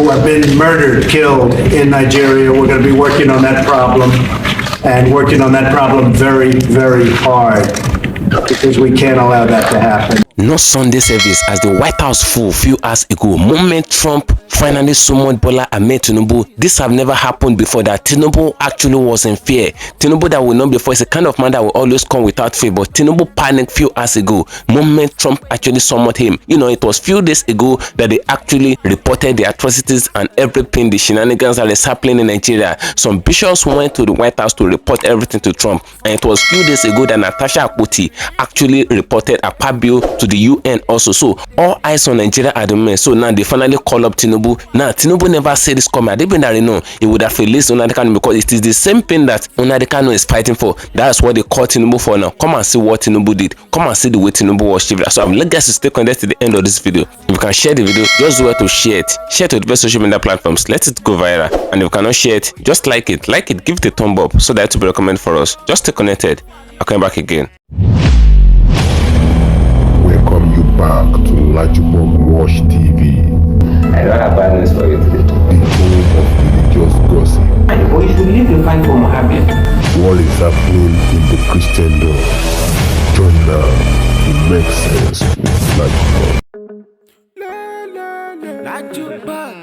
who have been murdered, killed in Nigeria. We're going to be working on that problem and working on that problem very, very hard because we can't allow that to happen. No Sunday service as the White House full few hours ago. Moment Trump finally summoned Bola Ahmed Tinubu. This have never happened before, that Tinubu actually was in fear. Tinubu that will not before is a kind of man that will always come without fear, but Tinubu panicked few hours ago. Moment Trump actually summoned him. You know, it was few days ago that they actually reported the atrocities and everything, the shenanigans that is happening in Nigeria. Some bishops went to the White House to report everything to Trump, and it was few days ago that Natasha Akpoti actually reported a Akpabio to the UN also. So all eyes on Nigeria at the moment. So now they finally call up Tinubu. Now Tinubu never said this coming. They been that know he would have released Nnamdi Kanu because it is the same thing that Nnamdi Kanu is fighting for. That's what they call Tinubu for now. Come and see what Tinubu did. Come and see the way Tinubu was shivering. So I'm let guys to stay connected to the end of this video. If you can share the video, just do it to share it. Share it to the best social media platforms. Let it go viral. And if you cannot share it, just like it. Like it, give it a thumb up so that it will be recommended for us. Just stay connected. I'll come back again. Welcome you back to LAJUPOG TV. I don't have bad news for you today. The home of religious gossip. But you should leave the fight for Mohammed. What is happening in the Christendom? Join now to make sense with LAJUPOG.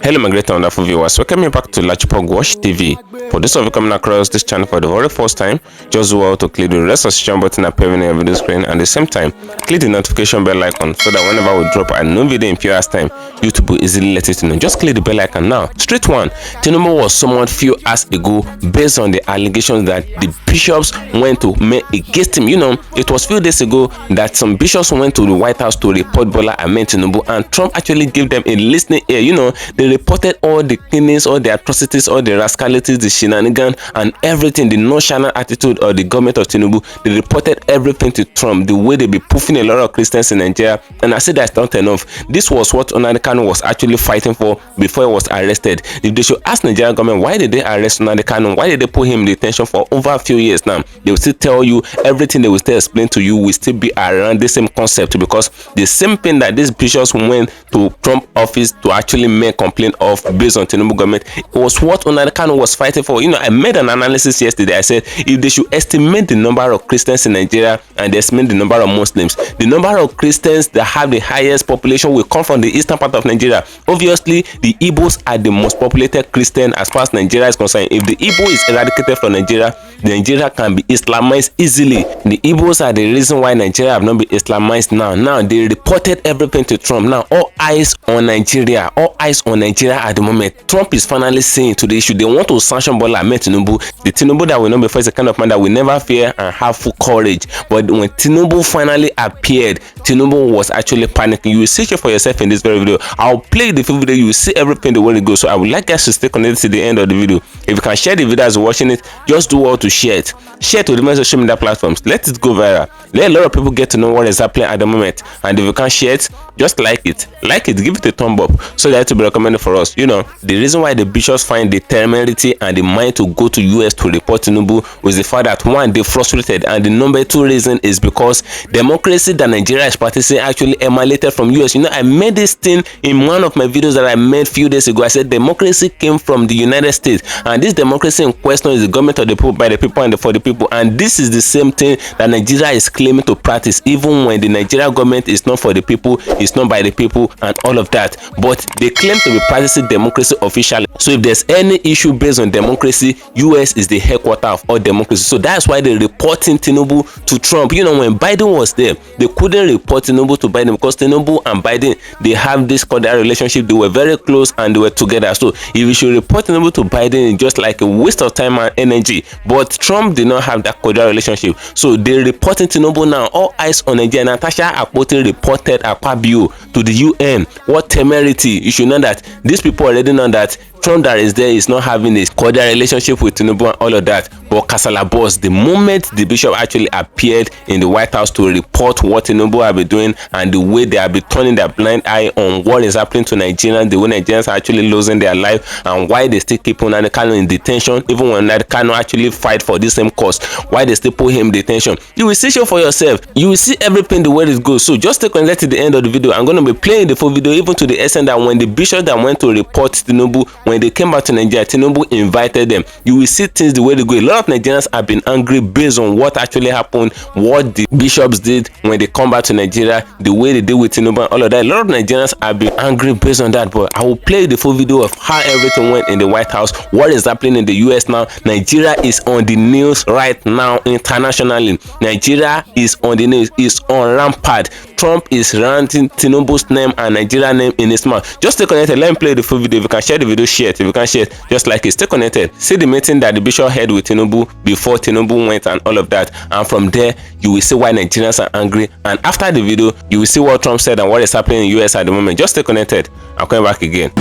Hello my great and wonderful viewers, welcome you back to LAJUPOG TV. For those of you coming across this channel for the very first time, just do well to click the red subscription button appearing on your video screen, and at the same time click the notification bell icon so that whenever we drop a new video in few hours time, YouTube will easily let it know. Just click the bell icon now. Straight one, Tinubu was summoned few hours ago based on the allegations that the bishops went to make against him. You know, it was few days ago that some bishops went to the White House to report Bola Ahmed Tinubu, and Trump actually gave them a listening ear. You know, they reported all the killings, all the atrocities, all the rascalities, the shenanigans, and everything, the nonchalant attitude of the government of Tinubu. They reported everything to Trump, the way they be poofing a lot of Christians in Nigeria. And I said that's not enough. This was what Nnamdi Kanu was actually fighting for before he was arrested. If they should ask Nigerian government why did they arrest Nnamdi Kanu, why did they put him in detention for over a few years now, they will still tell you everything. They will still explain to you will still be around the same concept, because the same thing that these bishops went to Trump office to actually make complaint of based on Tinubu government was what Nnamdi Kanu was fighting for. You know, I made an analysis yesterday. I said if they should estimate the number of Christians in Nigeria and they estimate the number of Muslims, the number of Christians that have the highest population will come from the eastern part of Nigeria. Obviously, the Igbos are the most populated Christian as far as Nigeria is concerned. If the Igbo is eradicated from Nigeria, Nigeria can be Islamized easily. The Igbos are the reason why Nigeria have not been Islamized now. Now they reported everything to Trump. Now all eyes on Nigeria. All eyes on Nigeria at the moment. Trump is finally saying to the issue they want to sanction Bola Ahmed Tinubu. The Tinubu that will not before is the kind of man that will never fear and have full courage. But when Tinubu finally appeared, Tinubu was actually panicking. You will see it for yourself in this very video. I'll play the full video. You will see everything the way it goes. So I would like guys to stay connected to the end of the video. If you can share the video as you're watching it, just do all to share it. Share it to the most social media platforms. Let it go viral. Let a lot of people get to know what is happening at the moment. And if you can share it, just like it. Like it, give it a thumb up so that it will be recommended for us. You know, the reason why the bishops find the temerity and the mind to go to US to report Tinubu was the fact that one, they frustrated, and the number two reason is because democracy that Nigeria is practicing actually emanated from US. You know, I made this thing in one of my videos that I made a few days ago. I said democracy came from the United States, and this democracy in question is the government of the people, by the people, and for the people. And this is the same thing that Nigeria is claiming to practice, even when the Nigeria government is not for the people, it's not by the people, and all of that. But they claim to be practicing democracy officially. So if there's any issue based on democracy, US is the headquarter of all democracy. So that's why they're reporting Tinubu to Trump. You know, when Biden was there, they couldn't report Tinubu to Biden because Tinubu and Biden, they have this cordial relationship. They were very close and they were together. So if you should report Tinubu to Biden, it's just like a waste of time and energy. But Trump did not have that cordial relationship. So they're reporting Tinubu now. All eyes on Nigeria. Natasha Akpoti reported Akpabio to the UN. What temerity. You should know that these people already know that Trump that is there is not having a cordial relationship with Tinubu and all of that. But kasala burst the moment the bishop actually appeared in the White House to report what Tinubu have been doing and the way they have been turning their blind eye on what is happening to Nigerians, the way Nigerians are actually losing their life, and why they still keep Nnamdi Kanu in detention, even when Nnamdi Kanu actually fight for this same cause. Why they still put him in detention? You will see show for yourself. You will see everything the way it goes. So just stay connected to the end of the video. I'm going to be playing the full video, even to the extent that when the bishop that went to report Tinubu, when they came back to Nigeria, Tinubu invited them. You will see things the way they go. A lot of Nigerians have been angry based on what actually happened, what the bishops did when they come back to Nigeria, the way they deal with Tinubu and all of that. A lot of Nigerians have been angry based on that, but I will play the full video of how everything went in the White House, what is happening in the US now. Nigeria is on the news right now internationally. Nigeria is on the news, is on rampart. Trump is ranting Tinubu's name and Nigeria name in his mouth. Just stay connected. Let me play the full video. If you can share the video, share it. If you can share it, just like it. Stay connected. See the meeting that the bishop had with Tinubu before Tinubu went and all of that. And from there, you will see why Nigerians are angry. And after the video, you will see what Trump said and what is happening in the US at the moment. Just stay connected. I'm coming back again.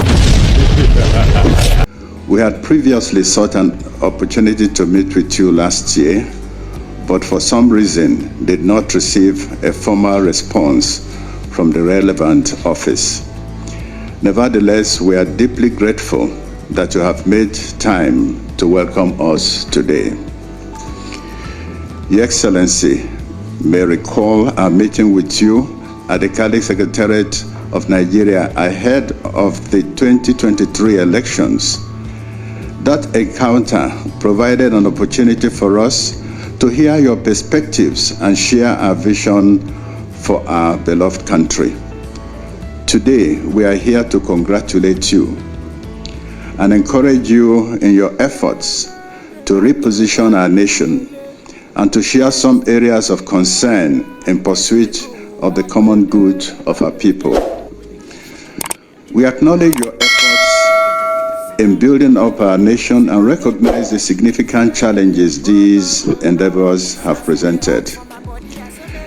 We had previously sought an opportunity to meet with you last year, but for some reason did not receive a formal response from the relevant office. Nevertheless, we are deeply grateful that you have made time to welcome us today. Your Excellency may recall our meeting with you at the Catholic Secretariat of Nigeria ahead of the 2023 elections. That encounter provided an opportunity for us to hear your perspectives and share our vision for our beloved country. Today, we are here to congratulate you and encourage you in your efforts to reposition our nation and to share some areas of concern in pursuit of the common good of our people. We acknowledge your efforts in building up our nation and recognize the significant challenges these endeavors have presented.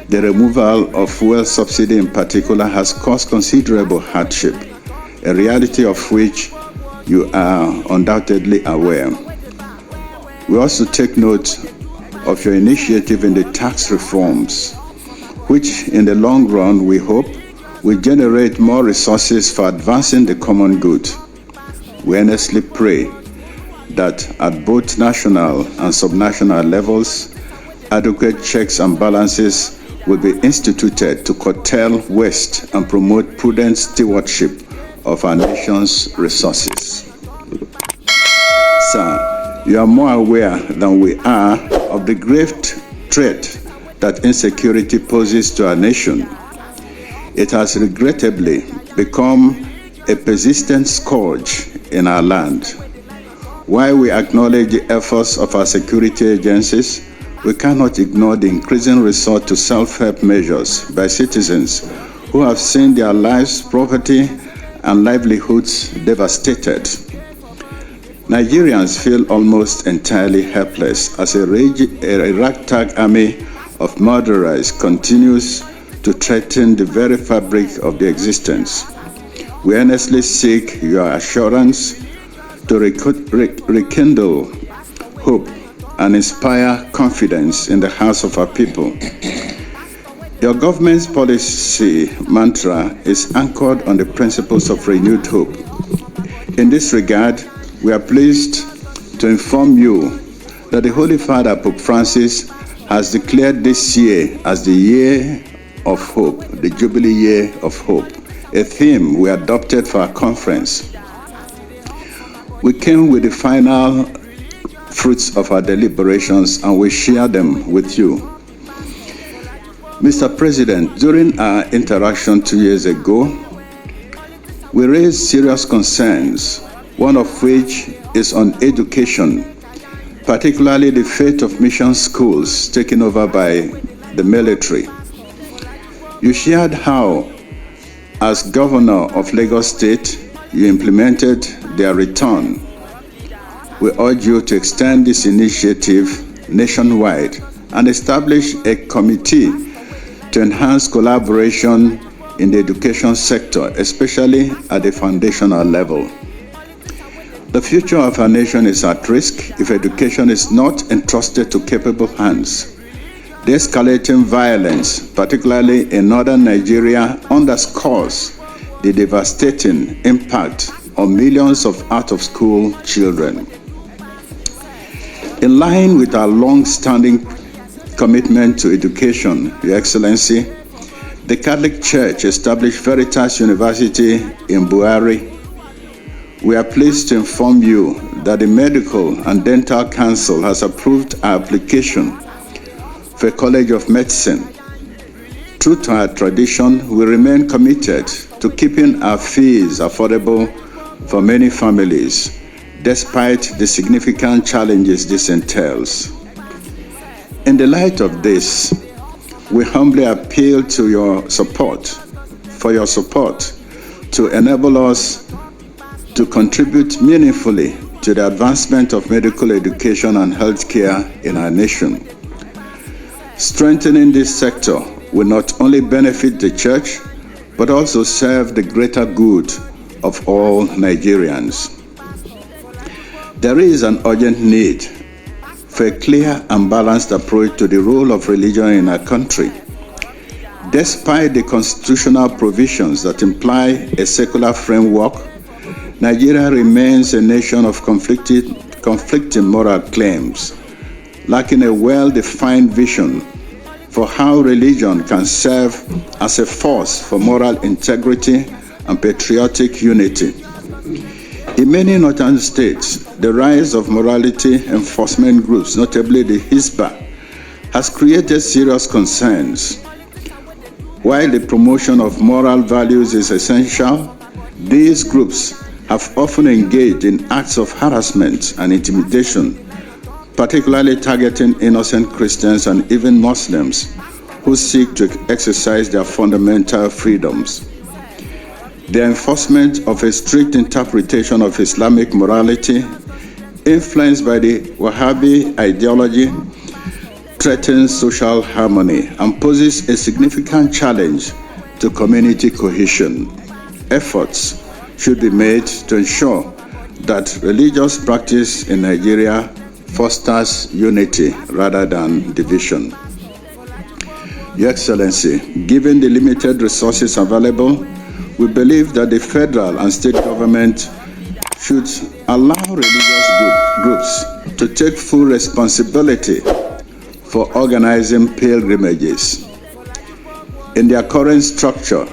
The removal of fuel subsidy in particular has caused considerable hardship, a reality of which you are undoubtedly aware. We also take note of your initiative in the tax reforms, which in the long run we hope will generate more resources for advancing the common good. We earnestly pray that at both national and subnational levels, adequate checks and balances will be instituted to curtail waste and promote prudent stewardship of our nation's resources. Sir, you are more aware than we are of the grave threat that insecurity poses to our nation. It has regrettably become a persistent scourge in our land. While we acknowledge the efforts of our security agencies, we cannot ignore the increasing resort to self-help measures by citizens who have seen their lives, property, and livelihoods devastated. Nigerians feel almost entirely helpless as a ragtag army of murderers continues to threaten the very fabric of their existence. We earnestly seek your assurance to rekindle hope and inspire confidence in the hearts of our people. Your government's policy mantra is anchored on the principles of renewed hope. In this regard, we are pleased to inform you that the Holy Father, Pope Francis, has declared this year as the Year of Hope, the Jubilee Year of Hope, a theme we adopted for our conference. We came with the final fruits of our deliberations and we share them with you. Mr. President, during our interaction 2 years ago, we raised serious concerns, one of which is on education, particularly the fate of mission schools taken over by the military. You shared how, as governor of Lagos State, you implemented their return. We urge you to extend this initiative nationwide and establish a committee to enhance collaboration in the education sector, especially at the foundational level. The future of our nation is at risk if education is not entrusted to capable hands. The escalating violence, particularly in northern Nigeria, underscores the devastating impact on millions of out-of-school children. In line with our long-standing commitment to education, Your Excellency, the Catholic Church established Veritas University in Buhari. We are pleased to inform you that the Medical and Dental Council has approved our application for a College of Medicine. True to our tradition, we remain committed to keeping our fees affordable for many families, despite the significant challenges this entails. In the light of this, we humbly appeal to your support, to enable us to contribute meaningfully to the advancement of medical education and healthcare in our nation. Strengthening this sector will not only benefit the Church, but also serve the greater good of all Nigerians. There is an urgent need for a clear and balanced approach to the role of religion in our country. Despite the constitutional provisions that imply a secular framework, Nigeria remains a nation of conflicting moral claims, lacking a well-defined vision for how religion can serve as a force for moral integrity and patriotic unity. In many northern states, the rise of morality enforcement groups, notably the Hisbah, has created serious concerns. While the promotion of moral values is essential, these groups have often engaged in acts of harassment and intimidation, particularly targeting innocent Christians and even Muslims who seek to exercise their fundamental freedoms. The enforcement of a strict interpretation of Islamic morality, influenced by the Wahhabi ideology, threatens social harmony and poses a significant challenge to community cohesion. Efforts should be made to ensure that religious practice in Nigeria fosters unity rather than division. Your Excellency, given the limited resources available, we believe that the federal and state government should allow religious groups to take full responsibility for organizing pilgrimages. In their current structure,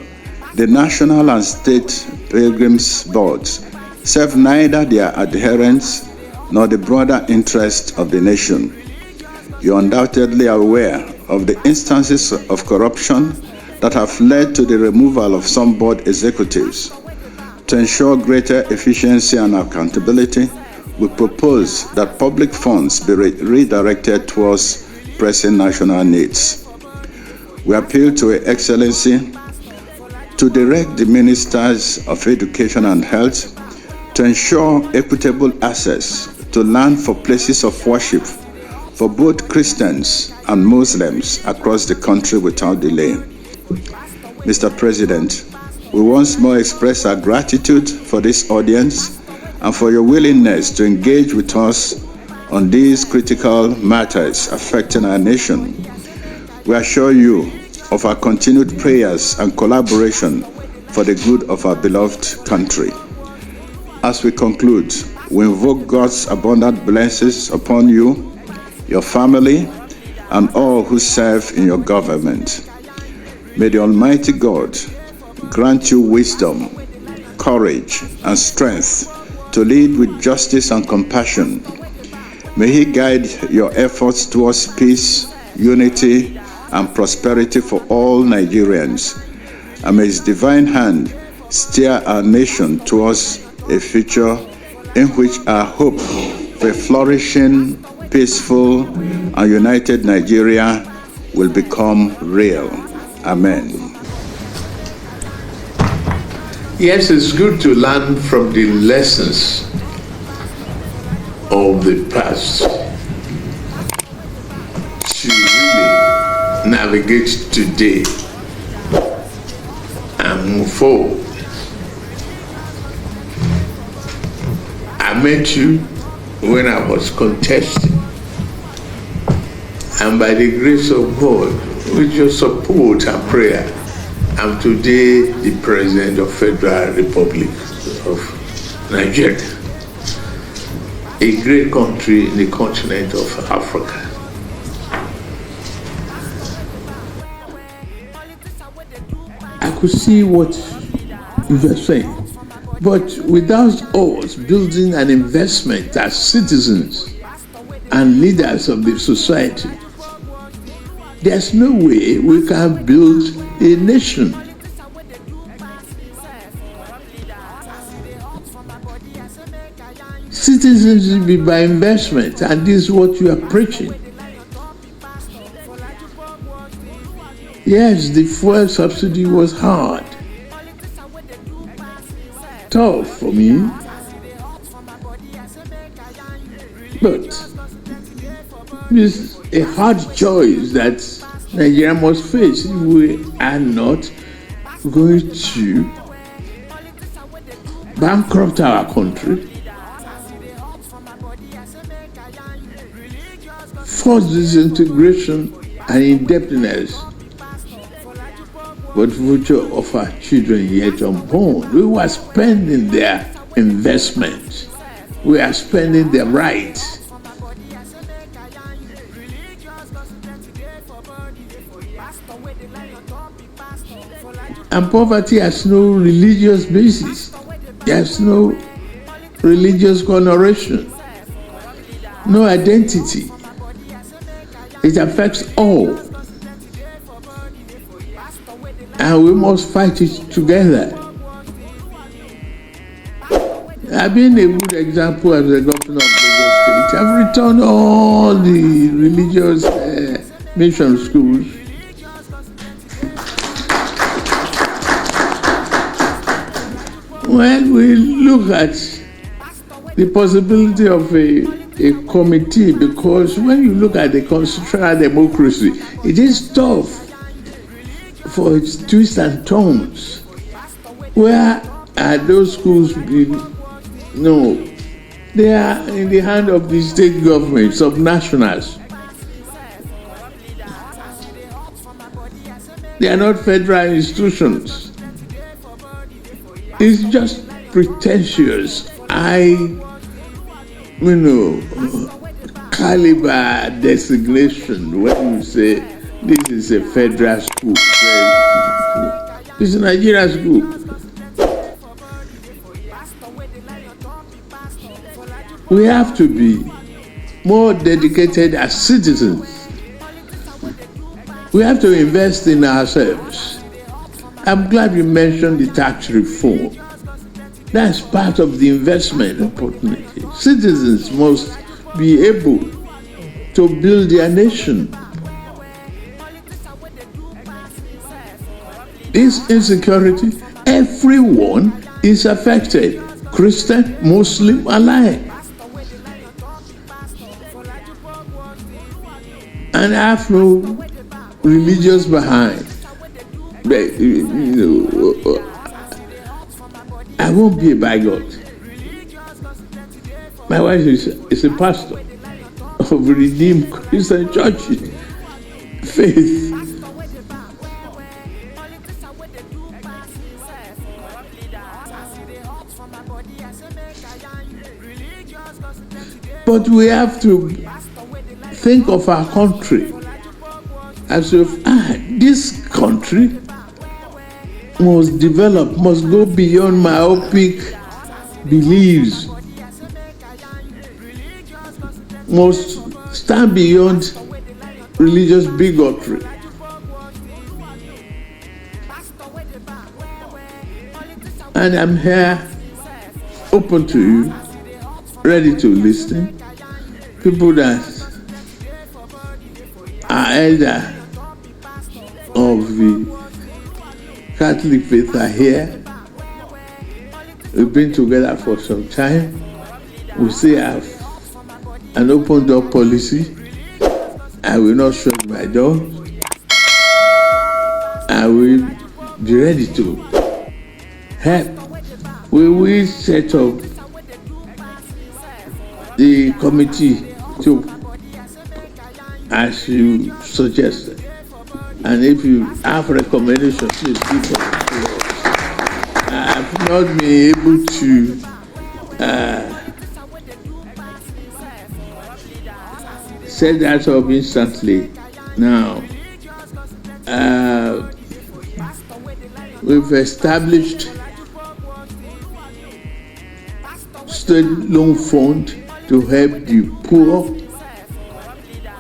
the national and state pilgrims boards serve neither their adherents nor the broader interest of the nation. You are undoubtedly aware of the instances of corruption that have led to the removal of some board executives. To ensure greater efficiency and accountability, we propose that public funds be redirected towards pressing national needs. We appeal to Your Excellency to direct the Ministers of Education and Health to ensure equitable access to land for places of worship for both Christians and Muslims across the country without delay. Mr. President, we once more express our gratitude for this audience and for your willingness to engage with us on these critical matters affecting our nation. We assure you of our continued prayers and collaboration for the good of our beloved country. As we conclude, we invoke God's abundant blessings upon you, your family, and all who serve in your government. May the Almighty God grant you wisdom, courage, and strength to lead with justice and compassion. May He guide your efforts towards peace, unity, and prosperity for all Nigerians. And may His divine hand steer our nation towards a future in which our hope for a flourishing, peaceful, and united Nigeria will become real. Amen. Yes, it's good to learn from the lessons of the past to really navigate today and move forward. I met you when I was contesting. And by the grace of God, with your support and prayer, I'm today the President of Federal Republic of Nigeria, a great country in the continent of Africa. I could see what you were saying, but without us building an investment as citizens and leaders of the society, there's no way we can build a nation. Citizenship be by investment, and this is what you are preaching. Yes, the fuel subsidy was hard, tough for me, but it's a hard choice that Nigeria must face if we are not going to bankrupt our country, force disintegration and indebtedness, but the future of our children yet unborn. We were spending their investment. We are spending their rights. And poverty has no religious basis. There's no religious connotation, no identity. It affects all. And we must fight it together. I've been a good example as the governor of Lagos State. I've returned all the religious mission schools. When we look at the possibility of a committee, because when you look at the constitutional democracy, it is tough for its twists and turns. Where are those schools being? No, they are in the hand of the state governments, of nationals. They are not federal institutions. It's just pretentious, caliber designation when you say this is a federal school. This is a Nigerian school. We have to be more dedicated as citizens. We have to invest in ourselves. I'm glad you mentioned the tax reform. That's part of the investment opportunity. Citizens must be able to build their nation. This insecurity, everyone is affected, Christian, Muslim alike. And I have no religious behind. But, I won't be a bigot. My wife is a pastor of Redeemed Christian Church faith. But we have to think of our country as if this country must develop, must go beyond myopic beliefs, must stand beyond religious bigotry. And I'm here, open to you, ready to listen. People that are elder of the Catholic faith are here. We've been together for some time. We still have an open door policy. I will not shut my door. I will be ready to help. We will set up the committee to, as you suggested. And if you have recommendations, please give them to us. I have not been able to set that up instantly. Now, we've established state loan fund to help the poor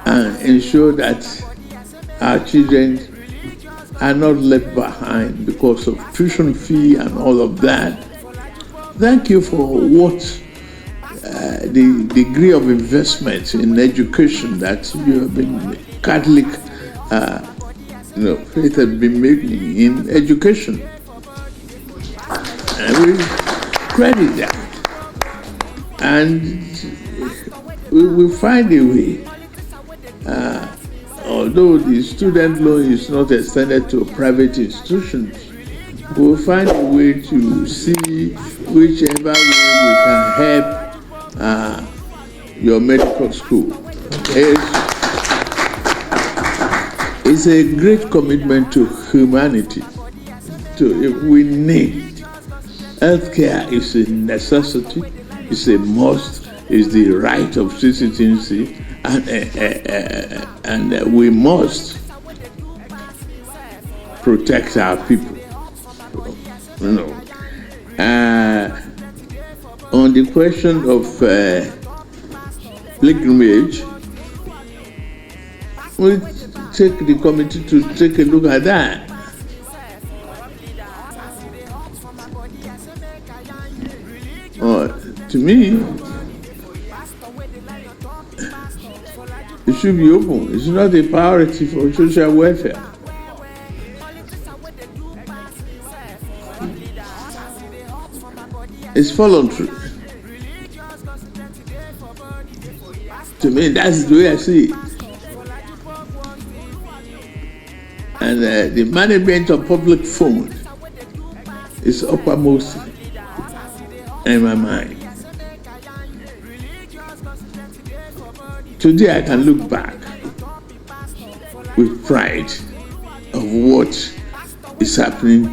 and ensure that our children are not left behind because of tuition fee and all of that. Thank you for what the degree of investment in education that you have been Catholic, faith has been making in education. And we credit that. And we will find a way. Although the student loan is not extended to private institutions, we will find a way to see whichever way we can help your medical school. It's a great commitment to humanity. We need healthcare is a necessity, it's a must, it's the right of citizenship, and we must protect our people. On the question of pilgrimage, we take the committee to take a look at that. To me, it should be open. It's not a priority for social welfare. It's voluntary. To me, that's the way I see it. And the management of public fund is uppermost in my mind. Today I can look back with pride of what is happening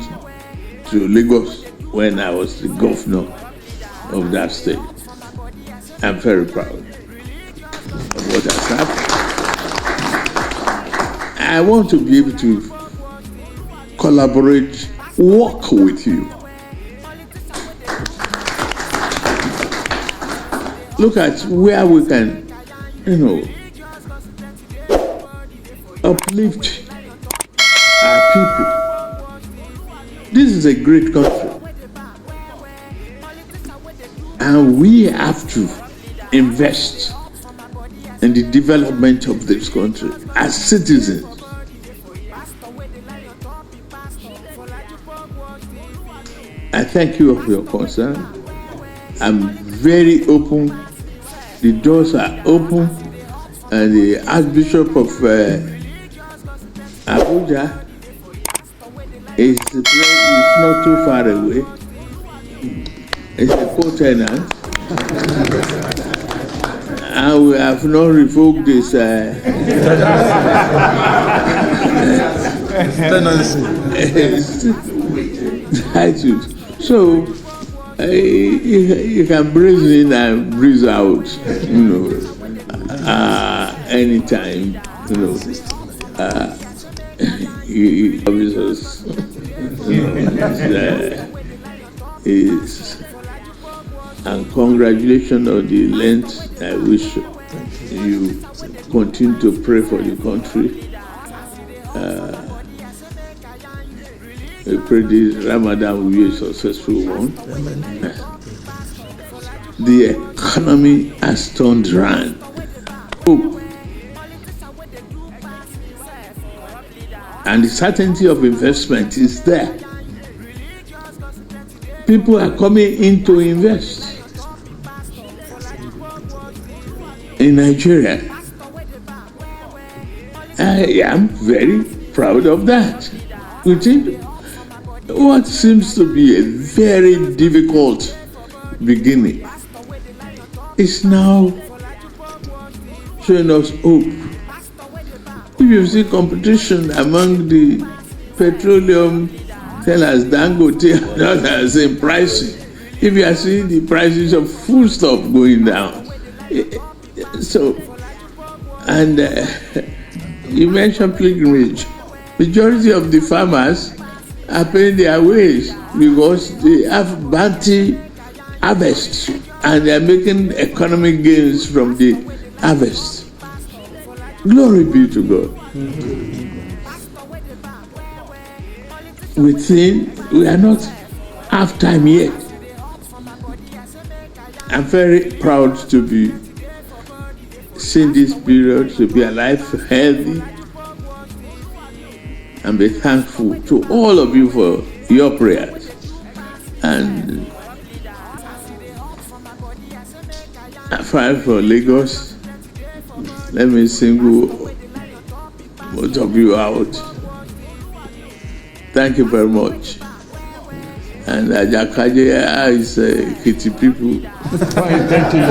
to Lagos when I was the governor of that state. I'm very proud of what has happened. I want to be able to collaborate, work with you. Look at where we can, uplift our people. This is a great country. And we have to invest in the development of this country as citizens. I thank you for your concern. I'm very open. The doors are open, and the Archbishop of Abuja is not too far away. It's a co-tenant, and we have not revoked this title. So you can breathe in and breathe out, anytime, and congratulations on the length. I wish you continue to pray for the country. I pray this Ramadan will be a successful one. The economy has turned around. Hope. And the certainty of investment is there. People are coming in to invest. In Nigeria, I am very proud of that. We think what seems to be a very difficult beginning is now showing us hope. If you see competition among the petroleum sellers, Dangote and others in pricing, if you are seeing the prices of foodstuff going down, so, and you mentioned pilgrimage. Majority of the farmers are paying their wage because they have bounty harvests and they are making economic gains from the harvest. Glory be to God. We think we are not half time yet. I'm very proud to be seeing this period, to be alive, healthy, and be thankful to all of you for your prayers. And afar for Lagos, let me single most of you out. Thank you very much. And Ajakaje is Kitty people. Thank you.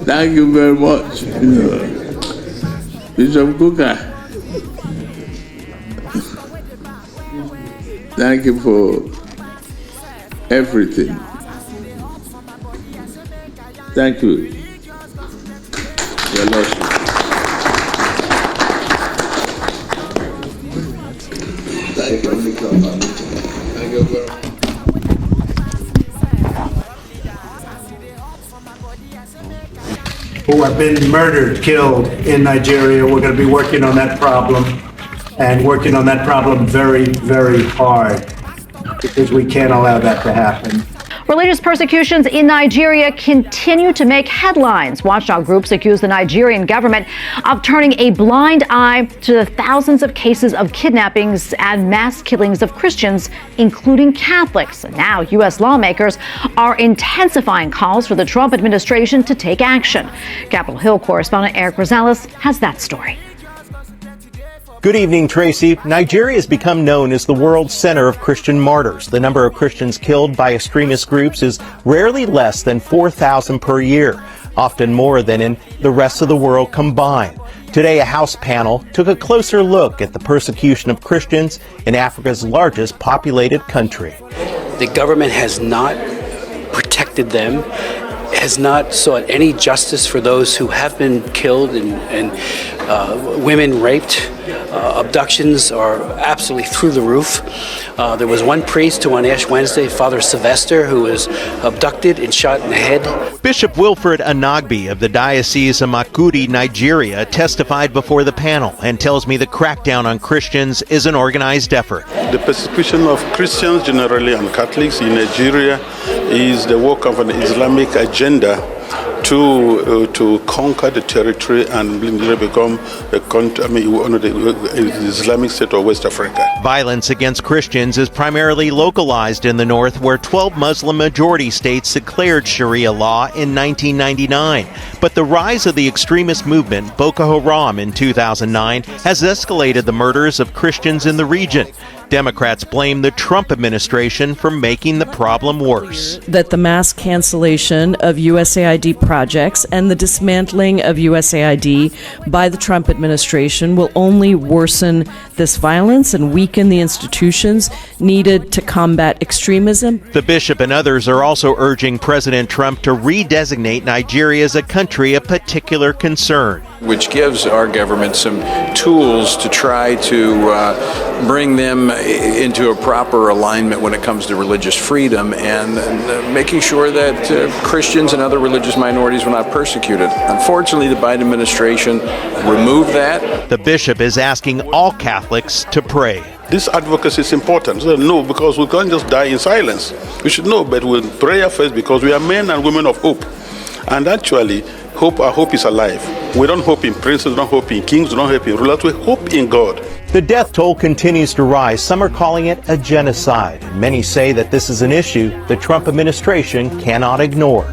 Thank you very much. Bishop Kuka, thank you for everything. Thank you, Your Lordship. Thank you very much. Who have been murdered, killed in Nigeria. We're going to be working on that problem and working on that problem very, very hard because we can't allow that to happen. Religious persecutions in Nigeria continue to make headlines. Watchdog groups accuse the Nigerian government of turning a blind eye to the thousands of cases of kidnappings and mass killings of Christians, including Catholics. And now U.S. lawmakers are intensifying calls for the Trump administration to take action. Capitol Hill correspondent Eric Rosales has that story. Good evening, Tracy. Nigeria has become known as the world's center of Christian martyrs. The number of Christians killed by extremist groups is rarely less than 4,000 per year, often more than in the rest of the world combined. Today, a House panel took a closer look at the persecution of Christians in Africa's largest populated country. The government has not protected them, has not sought any justice for those who have been killed and women raped. Abductions are absolutely through the roof. There was one priest who on Ash Wednesday, Father Sca.Tter, who was abducted and shot in the head. Bishop Wilfred Anagbi of the Diocese of Makudi, Nigeria, testified before the panel and tells me the crackdown on Christians is an organized effort. The persecution of Christians generally and Catholics in Nigeria is the work of an Islamic agenda to conquer the territory and become a country, one of the Islamic state of West Africa. Violence against Christians is primarily localized in the north, where 12 Muslim majority states declared Sharia law in 1999. But the rise of the extremist movement, Boko Haram, in 2009 has escalated the murders of Christians in the region. Democrats blame the Trump administration for making the problem worse. That the mass cancellation of USAID projects and the dismantling of USAID by the Trump administration will only worsen this violence and weaken the institutions needed to combat extremism. The bishop and others are also urging President Trump to redesignate Nigeria as a country of particular concern, which gives our government some tools to try to bring them into a proper alignment when it comes to religious freedom and making sure that Christians and other religious minorities were not persecuted. Unfortunately, the Biden administration removed that. The bishop is asking all Catholics to pray. This advocacy is important. So no, because we can't just die in silence. We should know, but we'll pray first because we are men and women of hope. And actually, our hope is alive. We don't hope in princes, we don't hope in kings, we don't hope in rulers, we hope in God. The death toll continues to rise. Some are calling it a genocide. Many say that this is an issue the Trump administration cannot ignore.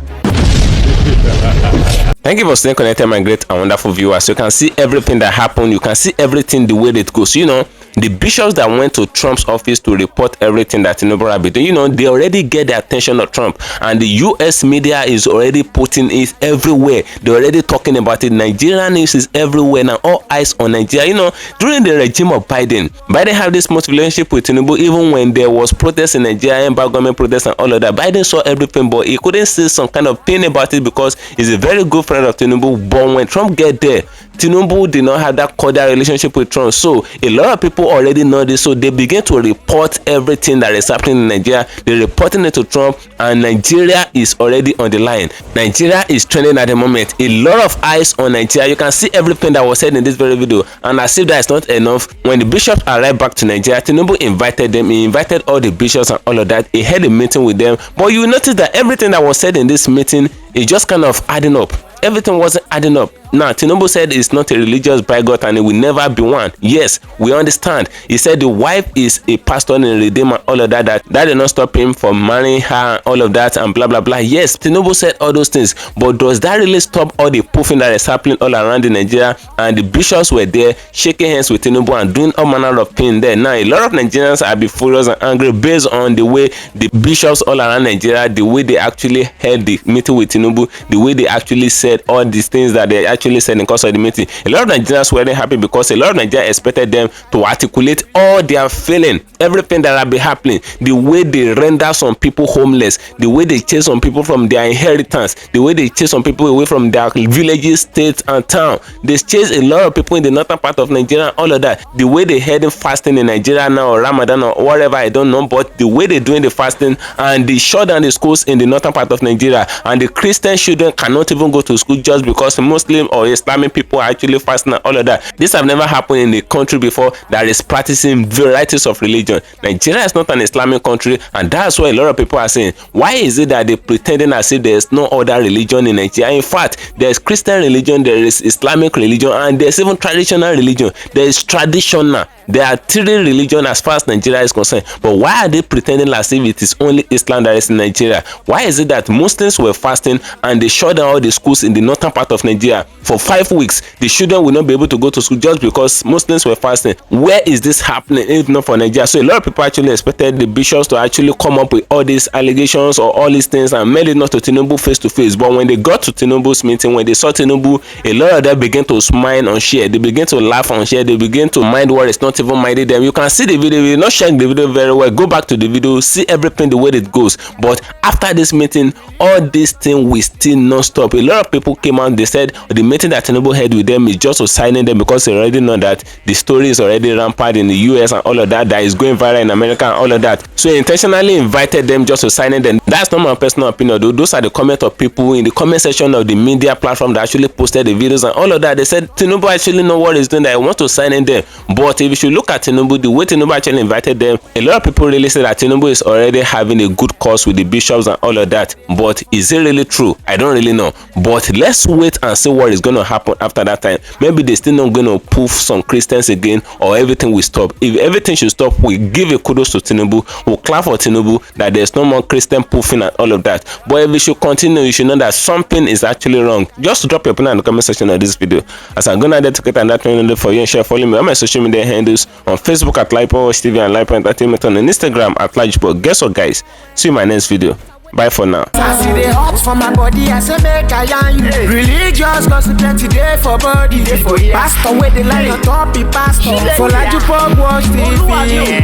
Thank you for staying connected, my great and wonderful viewers. You can see everything that happened. You can see everything the way it goes. You know, The bishops that went to Trump's office to report everything that Tinubu had been doing, you know, they already get the attention of Trump, and the US media is already putting it everywhere. They're already talking about it. Nigerian news is everywhere now. All eyes on Nigeria. You know, during the regime of Biden had this most relationship with Tinubu. Even when there was protests in Nigeria, embargo government protests and all of that, Biden saw everything, but he couldn't see some kind of pain about it because he's a very good friend of Tinubu. But when Trump get there, Tinubu did not have that cordial relationship with Trump. So a lot of people already know this. So they begin to report everything that is happening in Nigeria. They're reporting it to Trump, and Nigeria is already on the line. Nigeria is trending at the moment. A lot of eyes on Nigeria. You can see everything that was said in this very video. And as if that is not enough, when the bishops arrived back to Nigeria, Tinubu invited them. He invited all the bishops and all of that. He had a meeting with them. But you notice that everything that was said in this meeting is just kind of adding up. Everything wasn't adding up. Now, Tinubu said it's not a religious bigot and it will never be one. Yes, we understand. He said the wife is a pastor and a redeemer, all of that. That did not stop him from marrying her, all of that, and blah, blah, blah. Yes, Tinubu said all those things. But does that really stop all the poofing that is happening all around in Nigeria? And the bishops were there shaking hands with Tinubu and doing all manner of things there. Now, a lot of Nigerians are be furious and angry based on the way the bishops all around Nigeria, the way they actually held the meeting with Tinubu, the way they actually said all these things that they actually said in course of the meeting. A lot of Nigerians were happy because a lot of Nigerians expected them to articulate all their feeling, everything that had been happening, the way they render some people homeless, the way they chase some people from their inheritance, the way they chase some people away from their villages, states, and town. They chase a lot of people in the northern part of Nigeria, all of that. The way they heading fasting in Nigeria now, or Ramadan or whatever, I don't know, but the way they doing the fasting, and they shut down the schools in the northern part of Nigeria, and the Christian children cannot even go to school just because Muslim or Islamic people are actually fasting and all of that. This have never happened in a country before that is practicing varieties of religion. Nigeria is not an Islamic country, and that's why a lot of people are saying, why is it that they pretending as if there is no other religion in Nigeria? In fact, there is Christian religion, there is Islamic religion, and there is even traditional religion. There is traditional. There are three religions as far as Nigeria is concerned. But why are they pretending as if it is only Islam that is in Nigeria? Why is it that Muslims were fasting and they shut down all the schools in the northern part of Nigeria for 5 weeks? The children will not be able to go to school just because Muslims were fasting. Where is this happening if not for Nigeria? So a lot of people actually expected the bishops to actually come up with all these allegations or all these things and mail it not to Tinubu face to face. But when they got to Tinubu's meeting, when they saw Tinubu, a lot of them began to smile and share. They began to laugh and share. They began to mind what is not even minding them. You can see the video. If you're not sharing the video very well, go back to the video, see everything the way it goes. But after this meeting, all this thing will still not stop. A lot of people came out. They said the meeting that Tinubu had with them is just to signing them because they already know that the story is already rampant in the US and all of that. That is going viral in America and all of that. So he intentionally invited them just to signing them. That's not my personal opinion though. Those are the comments of people in the comment section of the media platform that actually posted the videos and all of that. They said Tinubu actually know what he's doing, that he wants to sign in them. But if you should look at Tinubu, the way Tinubu actually invited them, a lot of people really say that Tinubu is already having a good cause with the bishops and all of that. But is it really true? I don't really know. But let's wait and see what is going to happen after that time. Maybe they're still not going to poof some Christians again, or everything will stop. If everything should stop, we give a kudos to Tinubu. We'll clap for Tinubu that there's no more Christian poofing and all of that. But if we should continue, you should know that something is actually wrong. Just drop your opinion in the comment section of this video. As I'm going to dedicate and that for you and share. Follow me on my social media handles on Facebook at LAJUPOG TV and LAJUPOG Entertainment, on Instagram at LAJUPOG. Guess what, guys? See you in my next video. Bye for now. I see the hot for my body, I say make I yarn you. Religious gossip plenty day for body. Pastor with the line on top, pastor for LAJUPOG Watch TV.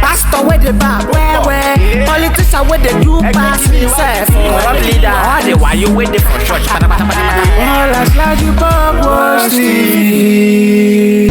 Pastor with the back, where politician with the do pass himself. Leader, all the while you waiting for church. All as LAJUPOG Watch TV.